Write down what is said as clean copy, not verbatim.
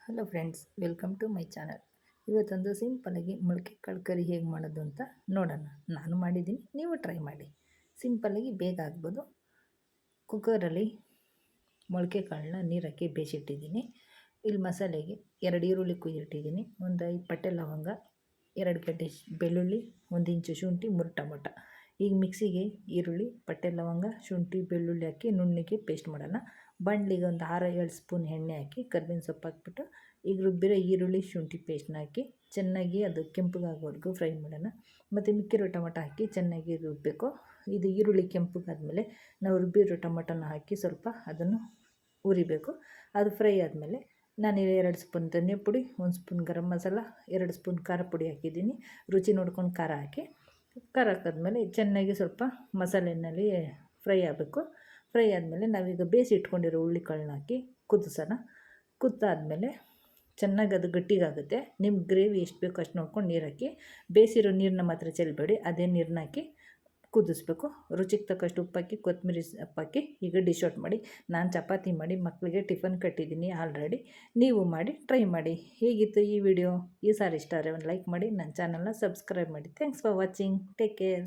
Hello friends, welcome to my channel. ಇವತ್ತೊಂದು ಸಿಂಪಲ್ಲಾಗಿ ಮೊಳಕೆ ಕಾಳು ಕರಿ ಹೇಗೆ ಮಾಡೋದು ಅಂತ ನೋಡೋಣ. ನಾನು ಮಾಡಿದ್ದೀನಿ, ನೀವು ಟ್ರೈ ಮಾಡಿ. ಸಿಂಪಲ್ಲಾಗಿ ಬೇಗ ಆಗ್ಬೋದು. ಕುಕ್ಕರಲ್ಲಿ ಮೊಳಕೆ ಕಾಳನ್ನ ನೀರಾಕಿ ಬೇಯಿಸಿಟ್ಟಿದ್ದೀನಿ. ಇಲ್ಲಿ ಮಸಾಲೆಗೆ 2 ಈರುಳ್ಳಿ ಕುಯ್ದಿಟ್ಟಿದ್ದೀನಿ, ಒಂದು 5 ಪಟ್ಟೆ ಲವಂಗ, 2 ಗಡ್ಡೆ ಬೆಳ್ಳುಳ್ಳಿ, 1 ಇಂಚು ಶುಂಠಿ, 3 ಟೊಮೊಟ. ಈಗ ಮಿಕ್ಸಿಗೆ ಈರುಳ್ಳಿ, ಪಟ್ಟೆ ಲವಂಗ, ಶುಂಠಿ, ಬೆಳ್ಳುಳ್ಳಿ ಹಾಕಿ ನುಣ್ಣಗೆ ಪೇಸ್ಟ್ ಮಾಡೋಣ. ಬಾಣಲಿಗೆ ಒಂದು 6-7 ಸ್ಪೂನ್ ಎಣ್ಣೆ ಹಾಕಿ ಕರ್ಬೇವಿನ ಸೊಪ್ಪು ಹಾಕ್ಬಿಟ್ಟು ಈಗ ರುಬ್ಬಿರೋ ಈರುಳ್ಳಿ ಶುಂಠಿ ಪೇಸ್ಟ್ನ ಹಾಕಿ ಚೆನ್ನಾಗಿ ಅದು ಕೆಂಪಗಾಗೋವರೆಗೂ ಫ್ರೈ ಮಾಡೋಣ. ಮತ್ತು ಮಿಕ್ಕಿರೋ ಟೊಮೊಟೊ ಹಾಕಿ ಚೆನ್ನಾಗಿ ರುಬ್ಬಬೇಕು. ಇದು ಈರುಳ್ಳಿ ಕೆಂಪಗಾದ್ಮೇಲೆ ನಾವು ರುಬ್ಬಿರೋ ಟೊಮೊಟೊನ ಹಾಕಿ ಸ್ವಲ್ಪ ಅದನ್ನು ಉರಿಬೇಕು. ಅದು ಫ್ರೈ ಆದಮೇಲೆ ನಾನು 2 ಸ್ಪೂನ್ ಧನಿಯಾ ಪುಡಿ, 1 ಸ್ಪೂನ್ ಗರಂ ಮಸಾಲ, 2 ಸ್ಪೂನ್ ಖಾರ ಪುಡಿ ಹಾಕಿದ್ದೀನಿ. ರುಚಿ ನೋಡ್ಕೊಂಡು ಖಾರ ಹಾಕಿ, ಖಾರ ಹಾಕಿದ್ಮೇಲೆ ಚೆನ್ನಾಗಿ ಸ್ವಲ್ಪ ಮಸಾಲೆಯಲ್ಲಿ ಫ್ರೈ ಆಗಬೇಕು. ಫ್ರೈ ಆದಮೇಲೆ ನಾವೀಗ ಬೇಯಿಸಿ ಇಟ್ಕೊಂಡಿರೋ ಹುಳ್ಳಿಕಾಳನ್ನ ಹಾಕಿ ಕುದಿಸೋಣ. ಕುದ್ದಾದಮೇಲೆ ಚೆನ್ನಾಗಿ ಅದು ಗಟ್ಟಿಗಾಗುತ್ತೆ. ನಿಮ್ಗೆ ಗ್ರೇವಿ ಎಷ್ಟು ಬೇಕೋ ಅಷ್ಟು ನೋಡ್ಕೊಂಡು ನೀರು ಹಾಕಿ, ಬೇಯಿಸಿರೋ ನೀರನ್ನ ಮಾತ್ರ ಚೆಲ್ಲಬೇಡಿ, ಅದೇ ನೀರನ್ನ ಹಾಕಿ ಕುದಿಸ್ಬೇಕು. ರುಚಿಗೆ ತಕ್ಕಷ್ಟು ಉಪ್ಪು ಹಾಕಿ, ಕೊತ್ತಂಬರಿ ಸೊಪ್ಪು ಹಾಕಿ ಈಗ ಡಿಶ್ ಔಟ್ ಮಾಡಿ. ನಾನು ಚಪಾತಿ ಮಾಡಿ ಮಕ್ಕಳಿಗೆ ಟಿಫನ್ ಕಟ್ಟಿದ್ದೀನಿ ಆಲ್ರೆಡಿ. ನೀವು ಮಾಡಿ ಟ್ರೈ ಮಾಡಿ. ಹೇಗಿತ್ತು ಈ ವಿಡಿಯೋ? ಈ ಸಾರಿ ಇಷ್ಟ ಆದರೆ ಒಂದು ಲೈಕ್ ಮಾಡಿ, ನನ್ನ ಚಾನಲ್ನ ಸಬ್ಸ್ಕ್ರೈಬ್ ಮಾಡಿ. Thanks for watching. Take care.